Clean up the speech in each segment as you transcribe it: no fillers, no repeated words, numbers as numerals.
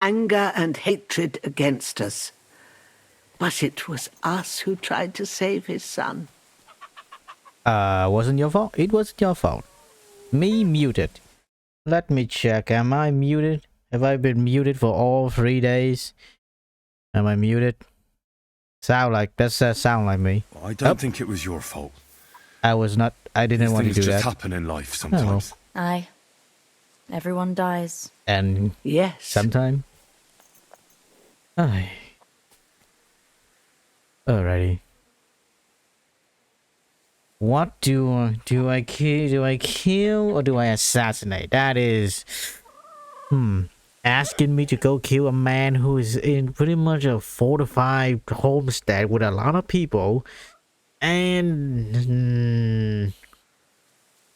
anger and hatred against us. But it was us who tried to save his son. Wasn't your fault? It wasn't your fault. Me muted. Let me check. Am I muted? Have I been muted for all 3 days? Am I muted? Sound like sound like me. I don't think it was your fault. I was not. I didn't want to do Things just that. happen in life sometimes. Aye. Everyone dies. And Yes. sometime. Aye. Alrighty. What do I kill? Do I kill or do I assassinate? That is, asking me to go kill a man who is in pretty much a fortified homestead with a lot of people, and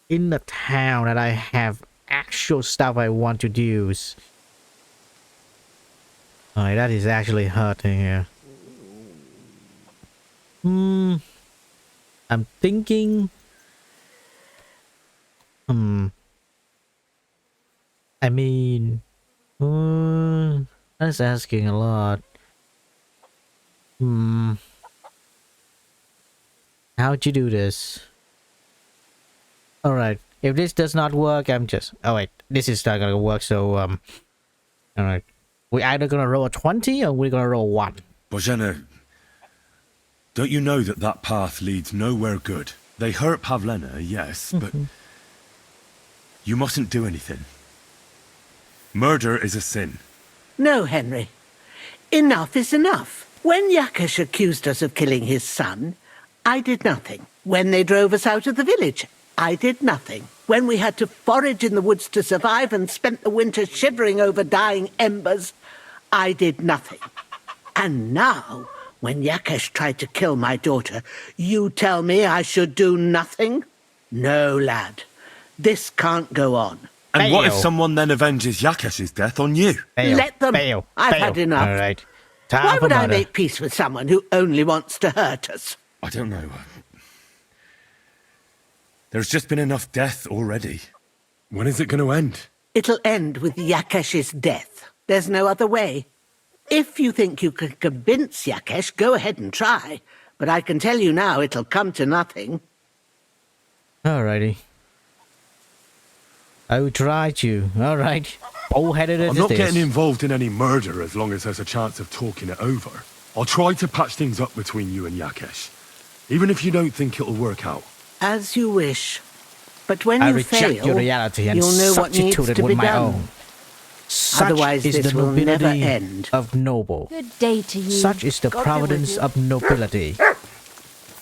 in the town that I have actual stuff I want to use. Alright, that is actually hurting here. I'm thinking. I mean, that's asking a lot. How'd you do this? Alright, if this does not work, I'm just. Oh wait, this is not gonna work. So alright, we're either gonna roll a 20 or we're gonna roll 1. Bozhena, don't you know that that path leads nowhere good? They hurt Pavlena, yes, but you mustn't do anything. Murder is a sin. No, Henry. Enough is enough. When Yakesh accused us of killing his son, I did nothing. When they drove us out of the village, I did nothing. When we had to forage in the woods to survive and spent the winter shivering over dying embers, I did nothing. And now, when Yakesh tried to kill my daughter, you tell me I should do nothing? No, lad. This can't go on. And what if someone then avenges Yakesh's death on you? Let them. I've had enough. All right. Why would I make peace with someone who only wants to hurt us? I don't know. There's just been enough death already. When is it going to end? It'll end with Yakesh's death. There's no other way. If you think you can convince Yakesh, go ahead and try. But I can tell you now, it'll come to nothing. Alrighty. I will try to. Alright. Bullheaded as I'm not getting involved in any murder as long as there's a chance of talking it over. I'll try to patch things up between you and Yakesh. Even if you don't think it'll work out. As you wish. But when I you reject fail, your reality and you'll know what needs substitute it to with be my done. own. Such Otherwise, is this the will never nobility end. of noble. Good day to you. Such is the God be with providence you. of nobility.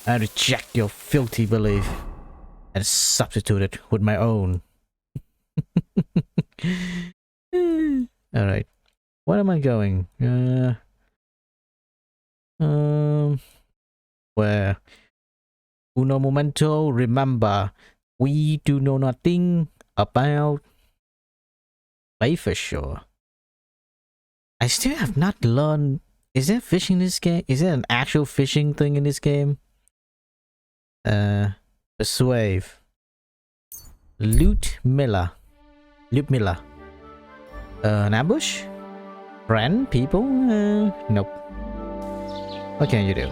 I reject your filthy belief and substitute it with my own. Alright. Where am I going? Where? Uno momento, remember, we do know nothing about play for sure. I still have not learned. Is there fishing in this game? Is there an actual fishing thing in this game? Persuade. Loot Miller. An ambush? Friend? People? Nope. What can you do?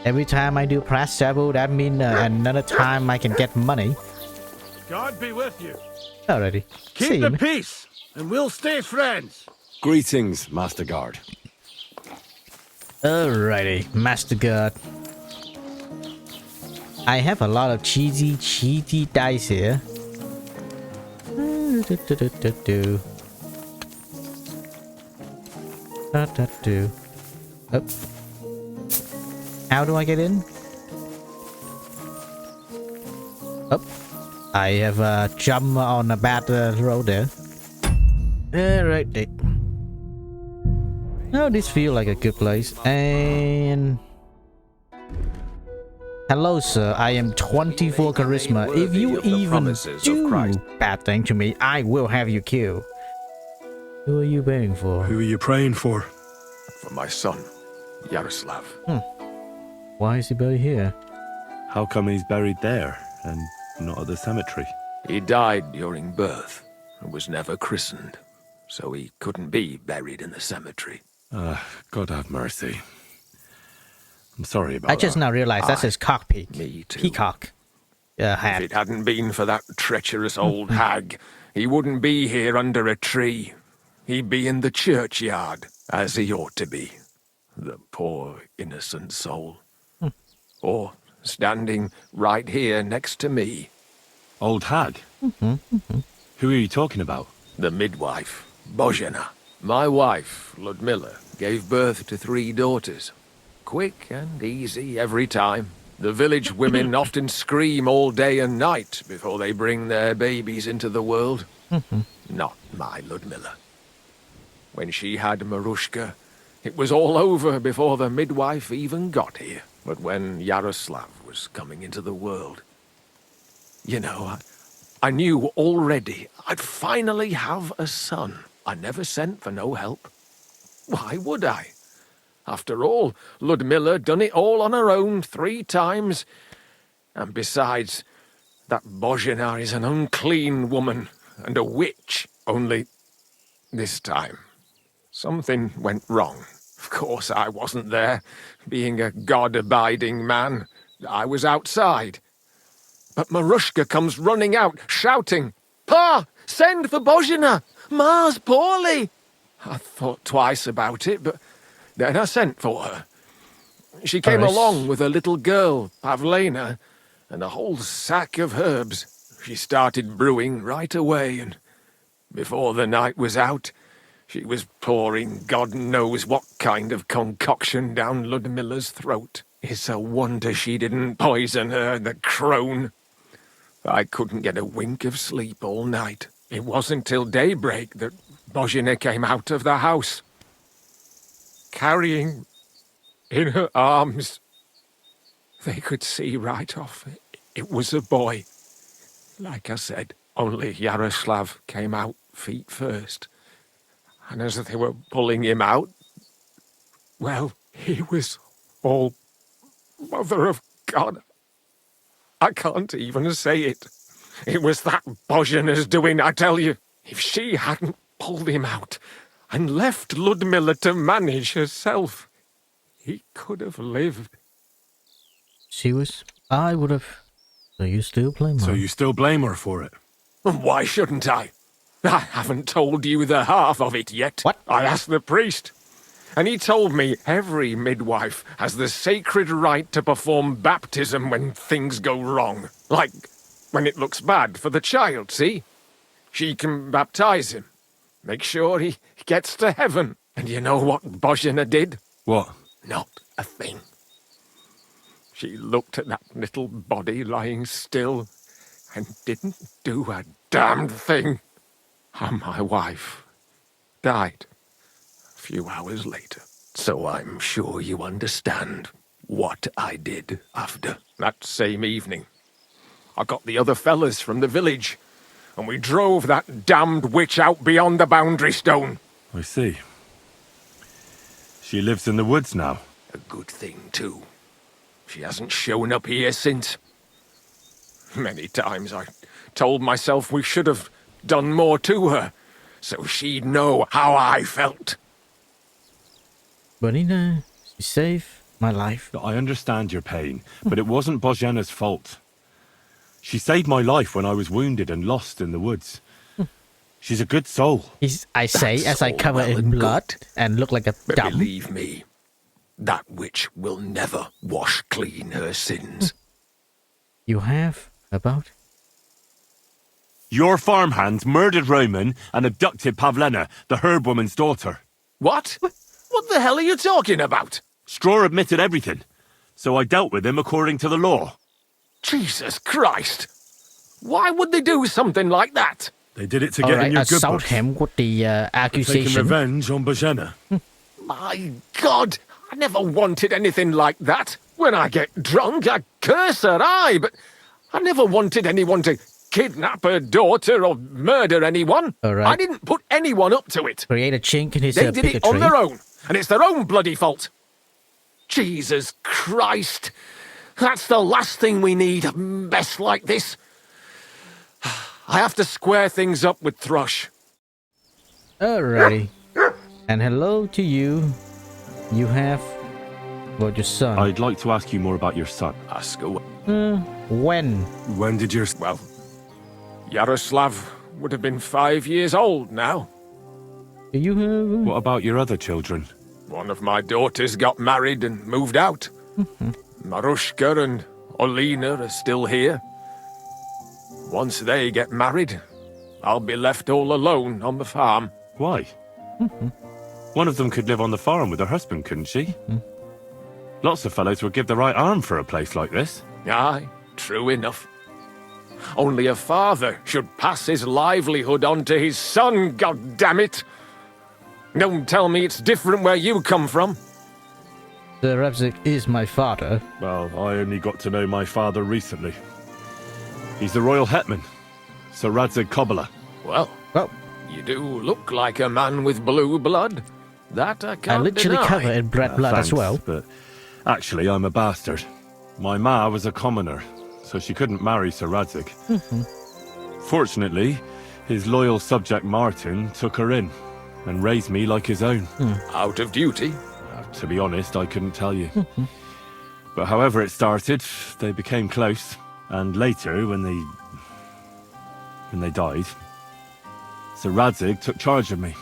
Every time I do press travel, that means another time I can get money. God be with you. Alrighty. Keep the peace, and we'll stay friends. Greetings, Master Guard. Alrighty, Master Guard. I have a lot of cheesy dice here. Oh. How do I get in? Oh. I have jumped on a bad road there. Alright. Oh, this feels like a good place. And hello, sir. I am 24 charisma. If you even do bad thing to me, I will have you killed. Who are you praying for? Who are you praying for? For my son, Yaroslav. Why is he buried here? How come he's buried there and not at the cemetery? He died during birth and was never christened. so he couldn't be buried in the cemetery. God have mercy. I'm sorry about I just that. now realized that's his cockpeak. Me too. Peacock. If Hat. it hadn't been for that treacherous old hag, he wouldn't be here under a tree. He'd be in the churchyard, as he ought to be. The poor, innocent soul. Or standing right here next to me. Old hag? Who are you talking about? The midwife, Bozhena. My wife, Ludmilla, gave birth to 3 daughters. Quick and easy every time. The village women often scream all day and night before they bring their babies into the world. Not my Ludmilla. When she had Marushka, it was all over before the midwife even got here. But when Yaroslav was coming into the world, you know, I knew already I'd finally have a son. I never sent for no help. Why would I? After all, Ludmilla done it all on her own 3 times. And besides, that Bozhena is an unclean woman and a witch. Only this time, something went wrong. Of course, I wasn't there. Being a God-abiding man, I was outside. But Marushka comes running out, shouting, "Pa, send for Bozhena! Ma's poorly!" I thought twice about it, but then I sent for her. She came along with a little girl, Pavlena, and a whole sack of herbs. She started brewing right away, and before the night was out, she was pouring God knows what kind of concoction down Ludmilla's throat. It's a wonder she didn't poison her, the crone. I couldn't get a wink of sleep all night. It wasn't till daybreak that Bozhena came out of the house, carrying in her arms. They could see right off it was a boy. Like I said, only Yaroslav came out feet first. And as they were pulling him out, well, he was all Mother of God. I can't even say it. It was that Bozhena's doing, I tell you. If she hadn't pulled him out and left Ludmilla to manage herself, he could have lived. I would have. So you still blame her? So you still blame her for it? And why shouldn't I? I haven't told you the half of it yet. What? I asked the priest, and he told me every midwife has the sacred right to perform baptism when things go wrong. Like when it looks bad for the child, see? She can baptize him. Make sure he gets to heaven. And you know what Bozhena did? What? Not a thing. She looked at that little body lying still and didn't do a damned thing. And my wife died a few hours later. So I'm sure you understand what I did after. That same evening, I got the other fellas from the village, and we drove that damned witch out beyond the boundary stone. I see. She lives in the woods now. A good thing, too. She hasn't shown up here since. Many times I told myself we should have done more to her, so she'd know how I felt. Bonina, she saved my life. I understand your pain, but it wasn't Bozhena's fault. She saved my life when I was wounded and lost in the woods. She's a good soul. I say That's as I all cover well in and blood good. and look like a But dumb. believe me, that witch will never wash clean her sins. You have about? Your farmhands murdered Roman and abducted Pavlena, the herb woman's daughter. What? What the hell are you talking about? Straw admitted everything, so I dealt with him according to the law. Jesus Christ! Why would they do something like that? They did it to All get right, in your good assault books. him with the Taking accusation. revenge on Bozhena. My God, I never wanted anything like that. When I get drunk, I curse her, aye, but I never wanted anyone to kidnap her daughter or murder anyone. All right. I didn't put anyone up to it. Create a chink in his They did it on bigotry. their own, and it's their own bloody fault. Jesus Christ. That's the last thing we need, a mess like this. I have to square things up with Thrush. Alrighty. And hello to you. You have about your son. I'd like to ask you more about your son. Ask away. When? When did your... Well, Yaroslav would have been 5 years old now. Do you have? What about your other children? One of my daughters got married and moved out. Marushka and Olina are still here. Once they get married, I'll be left all alone on the farm. Why? One of them could live on the farm with her husband, couldn't she? Lots of fellows would give the right arm for a place like this. Aye, true enough. Only a father should pass his livelihood on to his son, goddammit! Don't tell me it's different where you come from. The Repzik is my father. Well, I only got to know my father recently. He's the royal hetman, Sir Radzig Kobyla. Well, Well, you do look like a man with blue blood. That I can't I literally deny. cover in red blood Thanks, as well. But actually, I'm a bastard. My ma was a commoner, so she couldn't marry Sir Radzig. Fortunately, his loyal subject Martin took her in and raised me like his own. Out of duty. To be honest, I couldn't tell you. But however it started, they became close. And later, when they died, Sir Radzig took charge of me.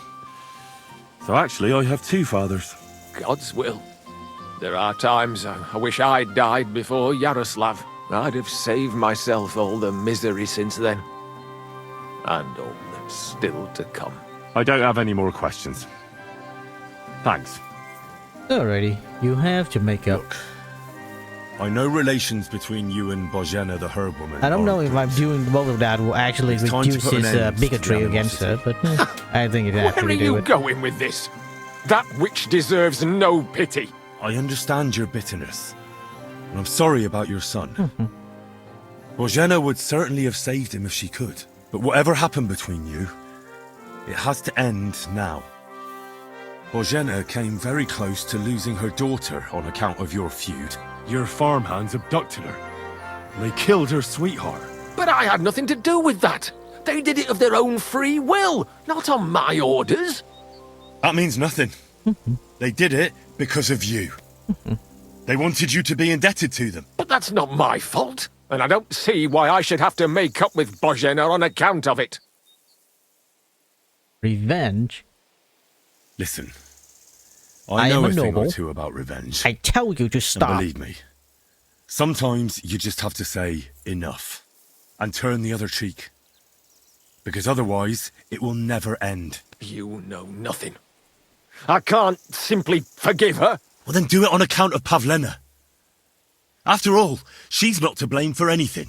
So actually, I have two fathers. God's will. There are times I wish I'd died before Yaroslav. I'd have saved myself all the misery since then. And all that's still to come. I don't have any more questions. Thanks. Alrighty, you have to make up. Look, I know relations between you and Bozhena the herb woman. I don't know aren't if I'm good. doing both of that will actually It's time to reduce put an his end to bigotry the against her, animosity. but I think it Where are actually do you it. going with this? That witch deserves no pity. I understand your bitterness, and I'm sorry about your son. Bozhena would certainly have saved him if she could. But whatever happened between you, it has to end now. Bozhena came very close to losing her daughter on account of your feud. Your farmhands abducted her. They killed her sweetheart. But I had nothing to do with that. They did it of their own free will, not on my orders. That means nothing. They did it because of you. They wanted you to be indebted to them. But that's not my fault, and I don't see why I should have to make up with Bozhena on account of it. Revenge? Listen, I I know am a a thing noble. or two about revenge. I tell you to And stop. believe me, sometimes you just have to say enough and turn the other cheek. Because otherwise, it will never end. You know nothing. I can't simply forgive her. Well, then do it on account of Pavlena. After all, she's not to blame for anything.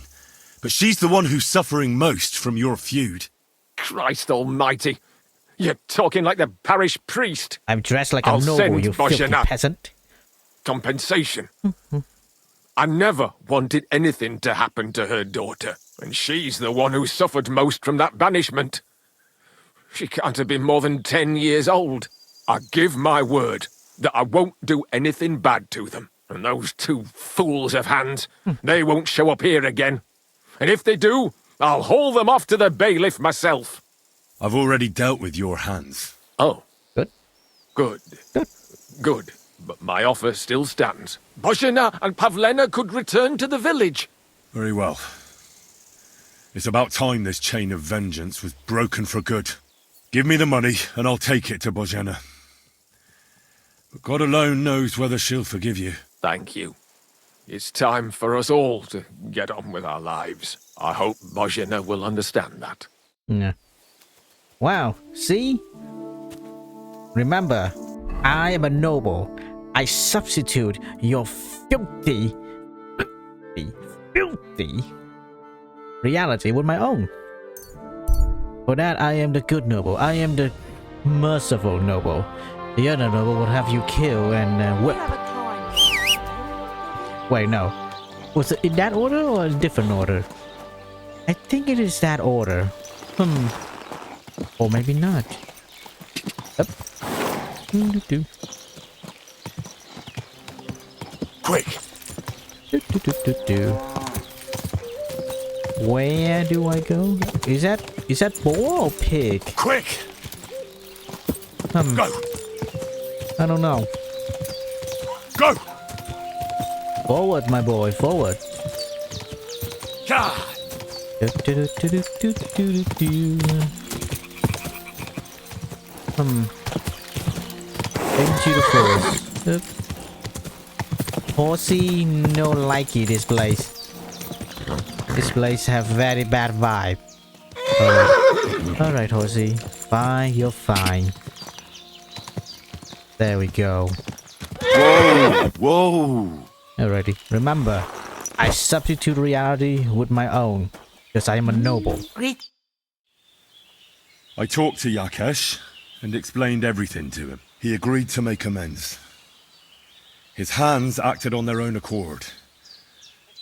But she's the one who's suffering most from your feud. Christ almighty. You're talking like the parish priest. I'm dressed like a I'll noble, send you filthy Bozhena. peasant. Compensation. I never wanted anything to happen to her daughter, and she's the one who suffered most from that banishment. She can't have been more than 10 years old. I give my word that I won't do anything bad to them. And those two fools of hands, they won't show up here again. And if they do, I'll haul them off to the bailiff myself. I've already dealt with your hands. Oh. Good. Good. Good. But my offer still stands. Bozhena and Pavlena could return to the village. Very well. It's about time this chain of vengeance was broken for good. Give me the money, and I'll take it to Bozhena. But God alone knows whether she'll forgive you. Thank you. It's time for us all to get on with our lives. I hope Bozhena will understand that. Yeah. Wow, see? Remember, I am a noble. I substitute your filthy reality with my own. For that, I am the good noble. I am the merciful noble. The other noble will have you kill and whip. Wait, no. Was it in that order or a different order? I think it is that order. Or maybe not. Up. Do. Quick! Do. Where do I go? Is that boar or pig? Quick! Go! I don't know. Go! Forward, my boy, forward. God! Into the forest. Horsey, no likey this place. This place have very bad vibe. Alright, Horsey. Fine, you're fine. There we go. Whoa! Whoa! Alrighty. Remember, I substitute reality with my own. Because I am a noble. Great. I talked to Yakesh and explained everything to him. He agreed to make amends. His hands acted on their own accord.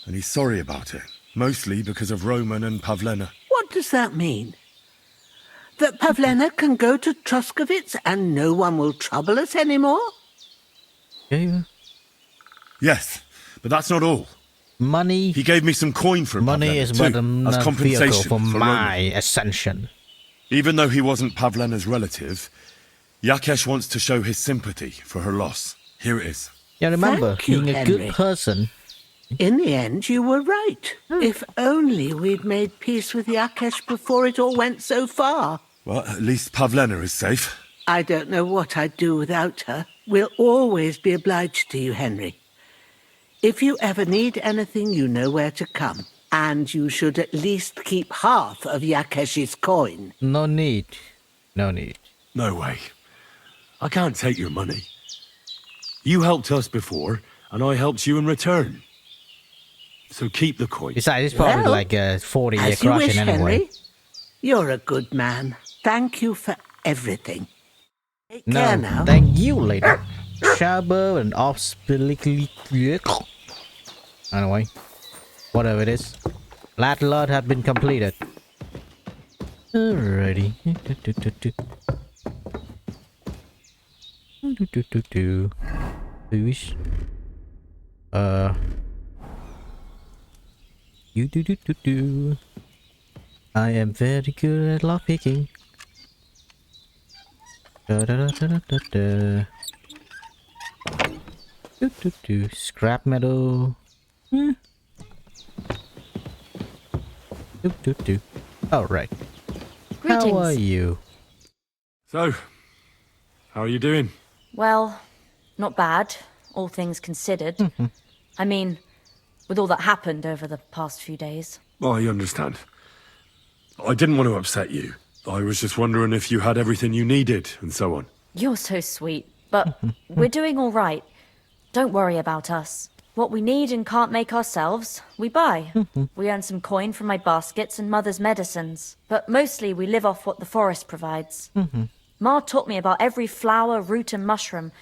And he's sorry about it. Mostly because of Roman and Pavlena. What does that mean? That Pavlena can go to Truskovitz and no one will trouble us anymore? Yeah. Yes, but that's not all. Money. He gave me some coin from Money Pavlena is too, but a as vehicle compensation for for my Roman. ascension. Even though he wasn't Pavlena's relative, Yakesh wants to show his sympathy for her loss. Here it is. Yeah, remember, Thank you, being a Henry. good person. In the end, you were right. If only we'd made peace with Yakesh before it all went so far. Well, at least Pavlena is safe. I don't know what I'd do without her. We'll always be obliged to you, Henry. If you ever need anything, you know where to come. And you should at least keep half of Yakesh's coin. No need. No need. No way. I can't take your money. You helped us before, and I helped you in return. So keep the coin. Besides, it's probably Well, like a 40-year As you wish, crushing anyway. Henry. You're a good man. Thank you for everything. Take care No, now. thank you, lady. Shabber and obspelically. Anyway, whatever it is. That lot have been completed. Alrighty. Wish. You. I am very good at lockpicking. Scrap metal. Alright. How are Greetings. you? So, how are you doing? Well, not bad, all things considered. I mean, with all that happened over the past few days. I understand. I didn't want to upset you. I was just wondering if you had everything you needed and so on. You're so sweet, but we're doing all right. Don't worry about us. What we need and can't make ourselves, we buy. We earn some coin from my baskets and Mother's medicines, but mostly we live off what the forest provides. Ma taught me about every flower, root and mushroom,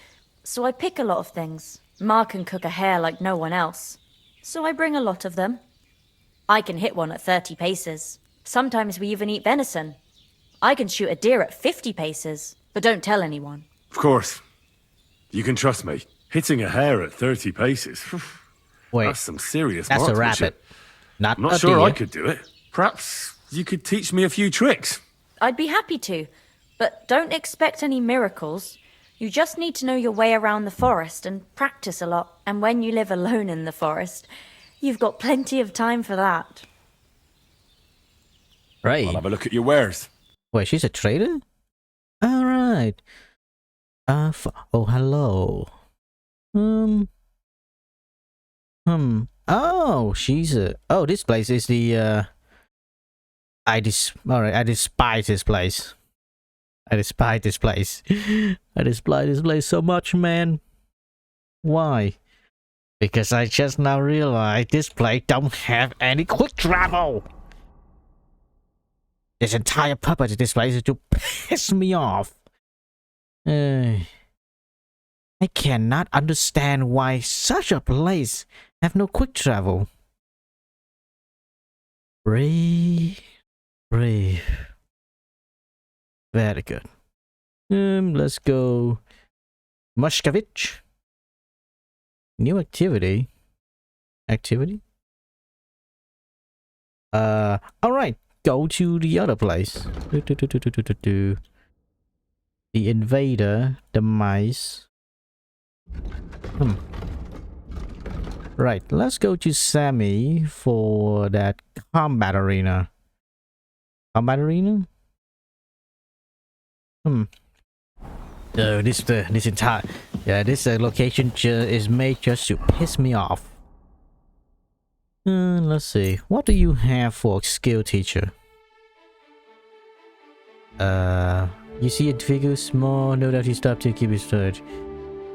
so I pick a lot of things. Ma can cook a hare like no one else, so I bring a lot of them. I can hit one at 30 paces. Sometimes we even eat venison. I can shoot a deer at 50 paces, but don't tell anyone. Of course. You can trust me. Hitting a hare at 30 paces. Wait, That's some serious that's a marksmanship. rabbit. Not I'm not a sure deer. I could do it. Perhaps you could teach me a few tricks. I'd be happy to, but don't expect any miracles. You just need to know your way around the forest and practice a lot. And when you live alone in the forest, you've got plenty of time for that. Right. I'll have a look at your wares. Wait, she's a trader? Alright. Oh, hello. Oh, she's a... Oh, this place is the, Alright, I despise this place. I despise this place. I despise this place so much, man. Why? Because I just now realized this place don't have any quick travel. This entire purpose of this place is to piss me off. I cannot understand why such a place have no quick travel. Brave. Very good. Let's go. Mushkovich. New activity. Alright. Go to the other place. The invader, the mice. Right, let's go to Sammy for that combat arena. Combat arena? This entire this location is made just to piss me off. Let's see. What do you have for skill teacher? You see a figure small. Know that he stopped to keep his third.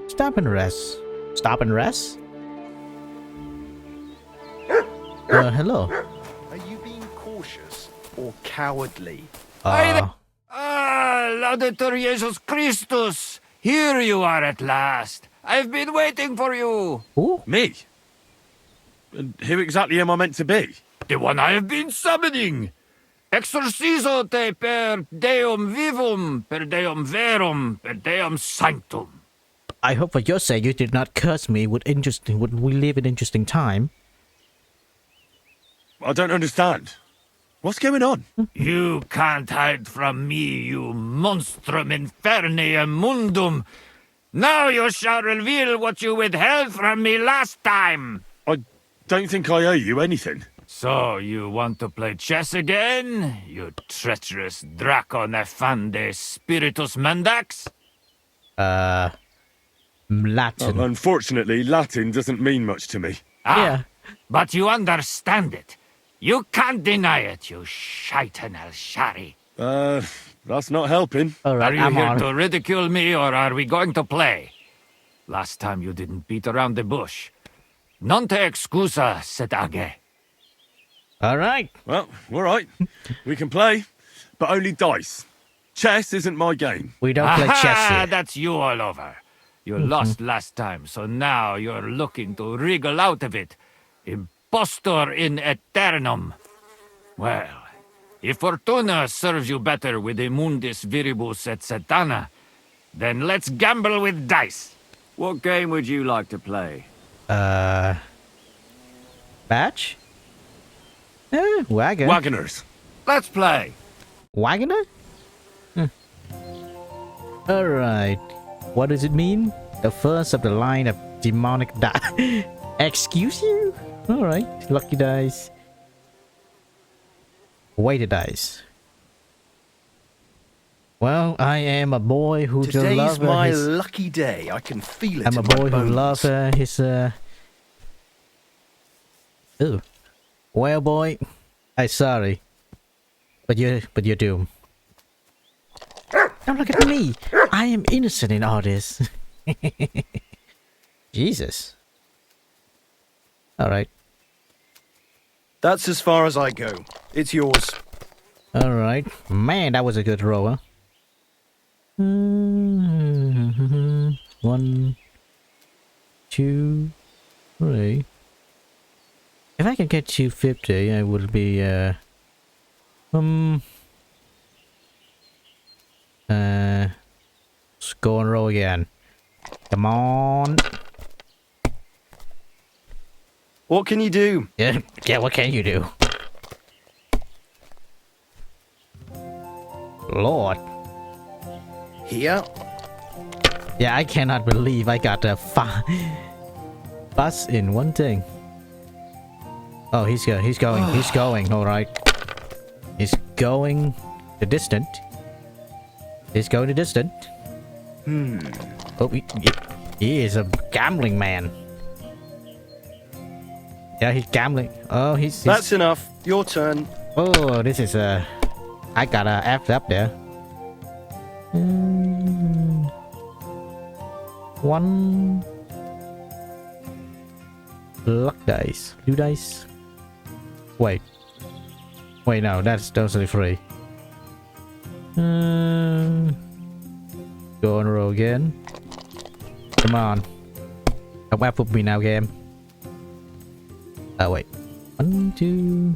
Stop and rest. Stop and rest. Hello. Are you being cautious or cowardly? Laudetur Jesus Christus! Here you are at last. I've been waiting for you. Who? Me? And who exactly am I meant to be? The one I have been summoning. Exorcizo te per deum vivum, per deum verum, per deum sanctum. I hope for your sake you did not curse me. Would we live in interesting time? I don't understand. What's going on? You can't hide from me, you monstrum infernium mundum. Now you shall reveal what you withheld from me last time. I don't think I owe you anything. So, you want to play chess again, you treacherous Draco Nefande Spiritus Mendax? Latin. Unfortunately, Latin doesn't mean much to me. Yeah. But you understand it. You can't deny it, you shaitan el-shari. That's not helping. All Are right, you I'm here on. to ridicule me, or are we going to play? Last time you didn't beat around the bush. Non te excusa, sedage. All right. Well, all right. We can play, but only dice. Chess isn't my game. We don't play chess Aha, here. that's you all over. You lost last time, so now you're looking to wriggle out of it. Impostor in aeternum. Well, if Fortuna serves you better with the mundus viribus et satana, then let's gamble with dice. What game would you like to play? Batch? Wagon. Wagoners. Let's play. Wagoner? Alright. What does it mean? The first of the line of demonic die. Excuse you? Alright. Lucky dice. Weighted dice. Well, I am a boy who just Today's loves my his... lucky day. I can feel it I'm a in my boy who bones. loves his... Ooh. Well, boy, I'm sorry, but you're doomed. Now look at me. I am innocent in all this. Jesus. All right. That's as far as I go. It's yours. All right. Man, that was a good roll, huh? 1, 2, 3. If I can get 250, I would be, let's go and roll again. Come on. What can you do? Yeah, what can you do? Lord. Here? Yeah, I cannot believe I got a bus in one thing. Oh, he's going, alright. He's going the distant. He's going the distant. Oh, he is a gambling man. Yeah, he's gambling. Oh, he's... That's enough. Your turn. Oh, this is I got a F up there. 1 luck dice. Blue dice. Wait, no, those are the 3. Go and roll again. Come on. Come back with me now, game. Oh wait. 1, 2.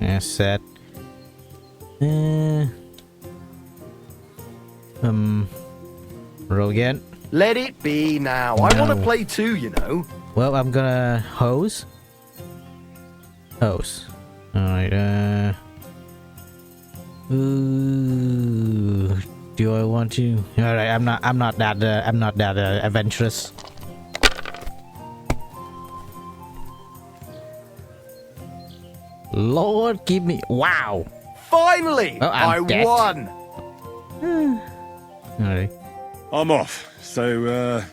Yeah, set. Roll again. Let it be now. I want to No. play too, you know. Well, I'm gonna hose. Alright, ooh, Do I want to? All right, I'm not that adventurous. Lord, give me. Wow. Finally! Oh, I'm I dead. won! All right. I'm off. So,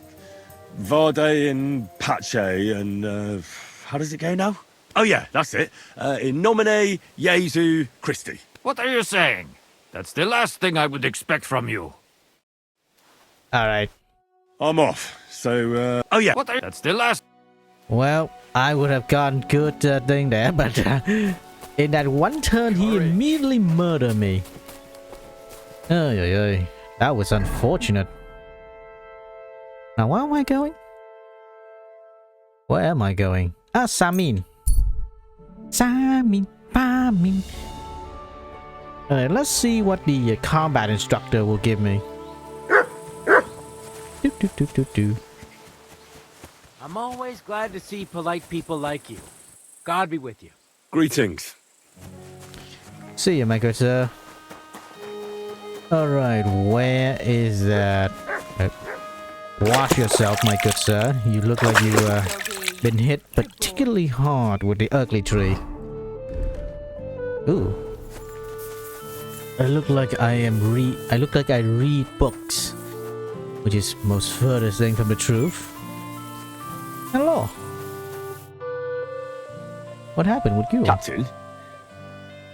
Varde and Pache and, how does it go now? Oh yeah, that's it. In nomine Jesu Christi. What are you saying? That's the last thing I would expect from you. All right. I'm off. So, oh yeah. What are That's the last. Well, I would have gotten good thing there, but in that one turn, he immediately murdered me. Ay. That was unfortunate. Now, where am I going? Where am I going? Ah, Samin. Pamin. Alright, let's see what the combat instructor will give me. Do. I'm always glad to see polite people like you. God be with you. Greetings. See you, my good sir. Alright, where is that? Wash yourself, my good sir. You look like you been hit particularly hard with the ugly tree. Ooh. I look like I read books, which is most furthest thing from the truth. Hello. What happened with you? Captain,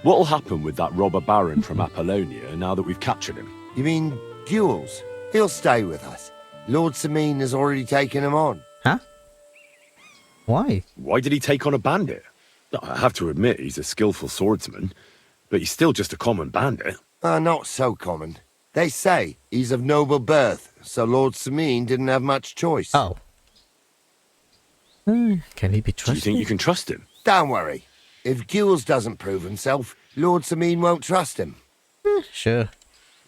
what'll happen with that robber baron from Apollonia now that we've captured him? You mean Jules? He'll stay with us. Lord Samine has already taken him on. Huh? Why? Why did he take on a bandit? I have to admit he's a skillful swordsman, but he's still just a common bandit. Not so common. They say he's of noble birth, so Lord Samine didn't have much choice. Oh. Can he be Do trusted? you think you can trust him? Don't worry. If Jules doesn't prove himself, Lord Samine won't trust him. Sure.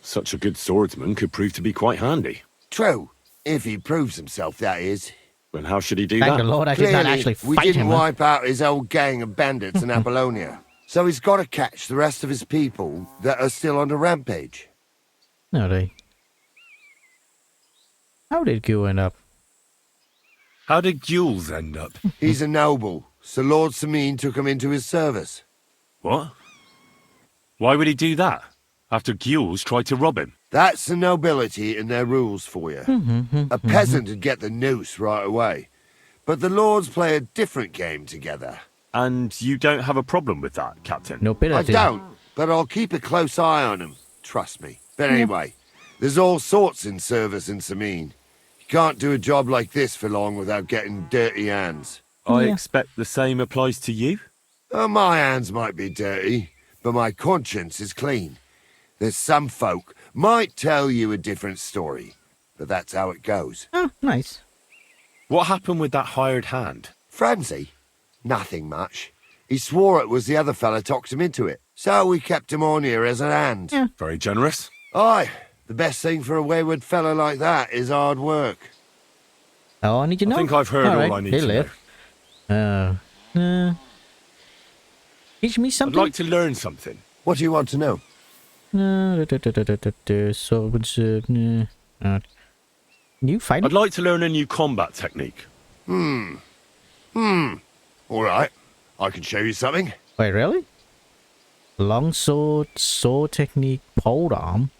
Such a good swordsman could prove to be quite handy. True. If he proves himself, that is. Then how should he do Thank that? the Lord I did not Clearly, actually we fight didn't him. Huh? wipe out his old gang of bandits in Apollonia. So he's got to catch the rest of his people that are still on the rampage. No, they. How did you end up? How did Jules end up? He's a noble, so Lord Samine took him into his service. What? Why would he do that? After Jules tried to rob him? That's the nobility and their rules for you. A peasant would get the noose right away. But the lords play a different game together. And you don't have a problem with that, Captain? Nobility. I don't, but I'll keep a close eye on him. Trust me. But anyway, there's all sorts in service in Samine. You can't do a job like this for long without getting dirty hands. I expect the same applies to you? My hands might be dirty, but my conscience is clean. There's some folk might tell you a different story, but that's how it goes. Oh, nice. What happened with that hired hand? Francie? Nothing much. He swore it was the other fella talked him into it, so we kept him on here as an hand. Yeah. Very generous. Aye, the best thing for a wayward fella like that is hard work. Oh, I need to know. I think I've heard all I need to know. Teach me I'd something. like to learn something. What do you want to know? So, new fighting? I'd like to learn a new combat technique. All right, I can show you something. Wait, really? Long sword, sword technique, pole arm.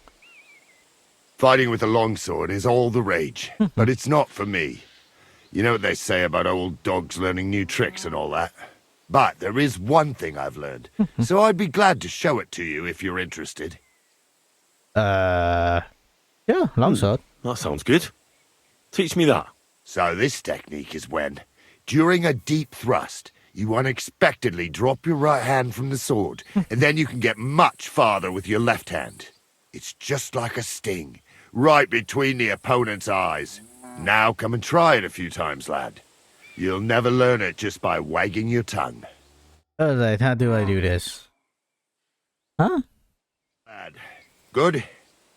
Fighting with a longsword is all the rage, but it's not for me. You know what they say about old dogs learning new tricks and all that? But there is one thing I've learned, so I'd be glad to show it to you if you're interested. Yeah, longsword. That sounds good. Teach me that. So this technique is when, during a deep thrust, you unexpectedly drop your right hand from the sword, and then you can get much farther with your left hand. It's just like a sting, right between the opponent's eyes. Now come and try it a few times, lad. You'll never learn it just by wagging your tongue. Alright, how do I do this? Huh? Lad. Good?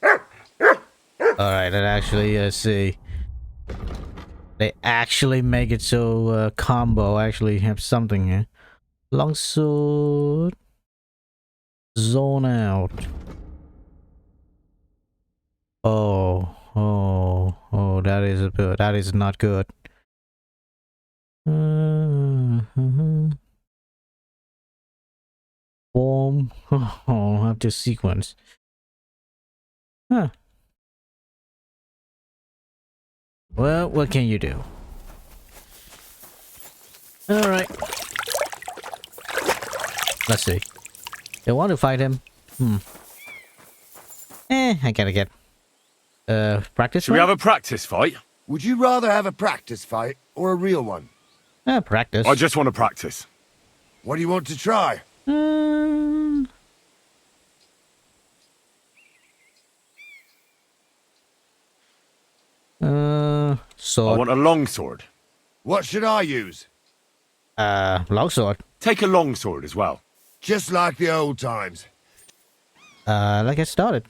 Alright, that actually, see. They actually make it so combo actually have something here. Longsword. Zone out. Oh, that is not good. Form. Oh, I have to sequence. Huh. Well, what can you do? Alright. Let's see. They want to fight him. I gotta get practice. Should we have a practice fight? Would you rather have a practice fight or a real one? Practice. I just want to practice. What do you want to try? Sword. I want a long sword. What should I use? Long sword. Take a long sword as well. Just like the old times. Let's get started.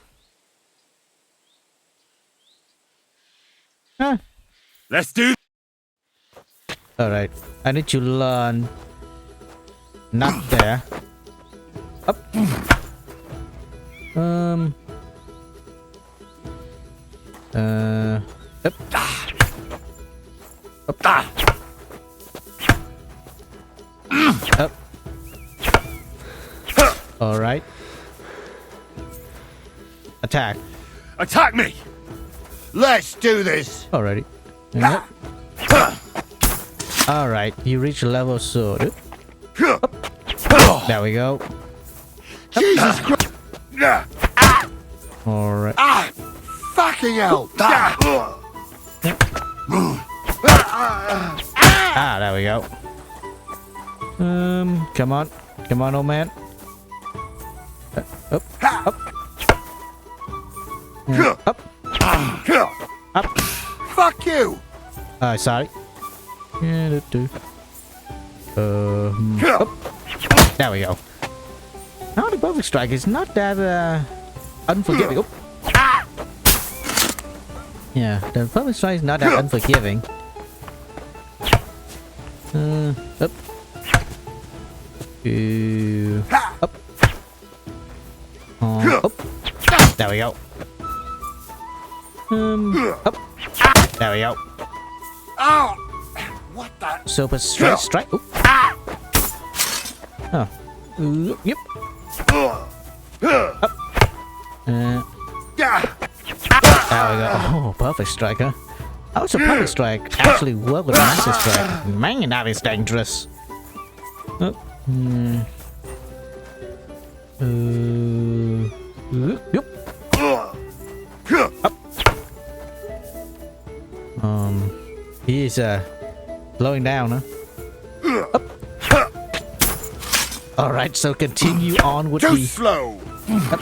Let's do. Alright. I need to learn. Not there. Up. Up. Up. Up. Alright. Attack. Attack me! Let's do this! Alrighty. Yep. Alright, you reach level sword. There we go. Jesus Christ! Alright. Fucking hell! There we go. Come on. Come on, old man. Up. Up. Up. Up. Fuck you! Sorry. Up. There we go. Now the perfect strike is not that unforgiving. Yeah, the perfect strike is not that unforgiving. Up. Up. Up. There we go. Up. There we go. Oh! What the? Super strike. Oop. Oh. Yep. Up. There we go. Oh, perfect strike, huh? How does a perfect strike actually work with a massive strike? Man, that is dangerous. Yep. Up. He's slowing down, huh? Up. All right, so continue on with Too the slow. Up.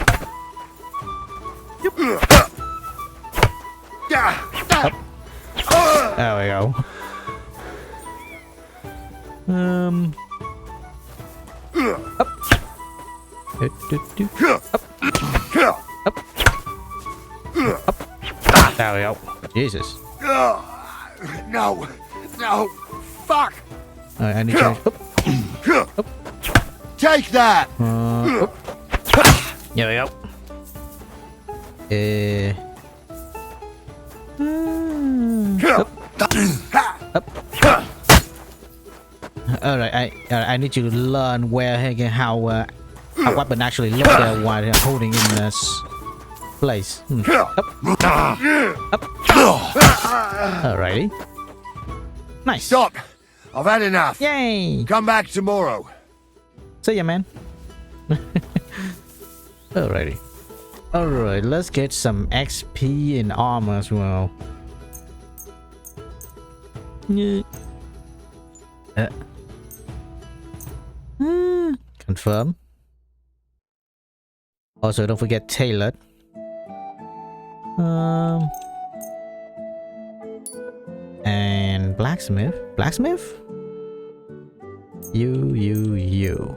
There we go. Up. Up. Up. There we go. Jesus. No. No. Fuck. I need to change. Up. Up. Take that. Up. There we go. Up. Alright, I need you to learn where how a weapon actually look while holding in this place. Up. Up. Alrighty. Nice. Stop. I've had enough. Yay. Come back tomorrow. See ya, man. Alrighty. Alright, let's get some XP and armor as well. Yeah. Confirm. Also, don't forget tailored. And blacksmith. Blacksmith? You.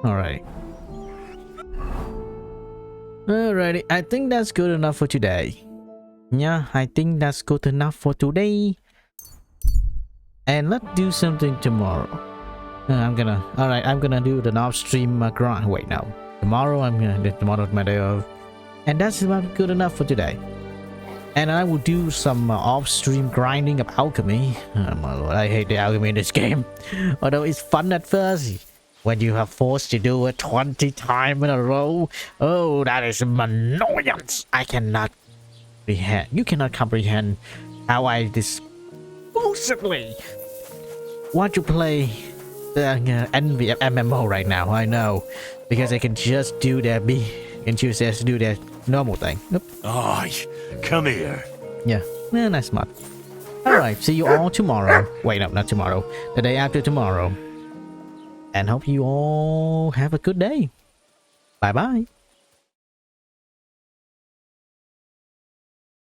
Alright. Alrighty, I think that's good enough for today. Yeah, I think that's good enough for today. And let's do something tomorrow. I'm gonna do the off stream grind. Wait, no. Tomorrow, tomorrow's my day off. And that's about good enough for today. And I will do some off-stream grinding of alchemy. Oh my lord, I hate the alchemy in this game. Although it's fun at first, when you are forced to do it 20 times in a row. Oh, that is an annoyance. I cannot comprehend. You cannot comprehend how I exclusively want to play the envy of MMO right now. I know, because I can just do their do their normal thing. Nope. Oh, come here. Yeah, that's smart. Alright, see you all tomorrow. Wait, no, not tomorrow. The day after tomorrow. And hope you all have a good day. Bye bye.